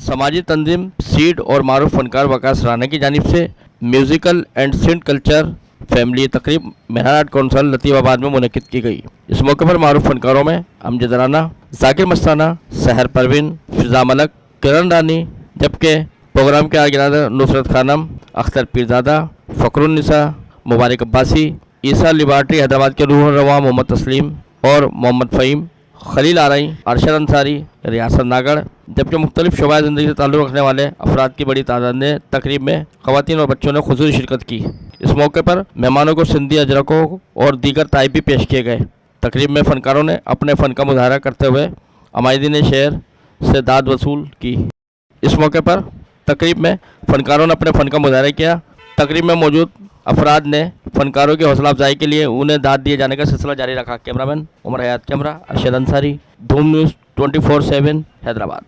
समाजी तंजीम सीड और मारूफ फनकार वकास राना की जानिब से musical and Sindh culture family तकरीब मेहर आर्ट काउंसिल लतीफ़ाबाद में मुनक़िद की गई। इस मौके पर मारूफ फनकारों में अमजद राना, जाकिर मस्ताना, सहर परवीन, फिज़ा मलक, किरण रानी, जबकि प्रोग्राम के आर्गेनाइजर नुसरत खानम, अख्तर पीरजादा, फ़खरुन्निसा, मुबारक अब्बासी, ईसा लिबार्ट्री हैदराबाद के रूह रवा मोहम्मद तस्लीम और मोहम्मद फ़हीम, खलील आरई, अरशद अंसारी, रियासत नागढ़, जबकि मुख्तलिफ शोबाए ज़िंदगी से ताल्लुक़ रखने वाले अफराद की बड़ी तादाद ने तकरीब में ख़वातीन और बच्चों ने खुसूसी शिरकत की। इस मौके पर मेहमानों को सिंधी अजरकों और दीगर ताइब भी पेश किए गए। तकरीब में फ़नकारों ने अपने फ़न का मुजाहरा करते हुए अमायदीन शहर से दाद वसूल की। इस मौके पर तकरीब में फ़नकारों ने अपने फ़न का मुजाहरा किया। तकरीब में मौजूद अफराद ने फ़नकारों की हौसला अफजाई के लिए उन्हें दाद दिए जाने का सिलसिला जारी रखा। कैमरामैन उमर हयात, कैमरा अरशद अंसारी, धूम न्यूज़ 24/7 हैदराबाद।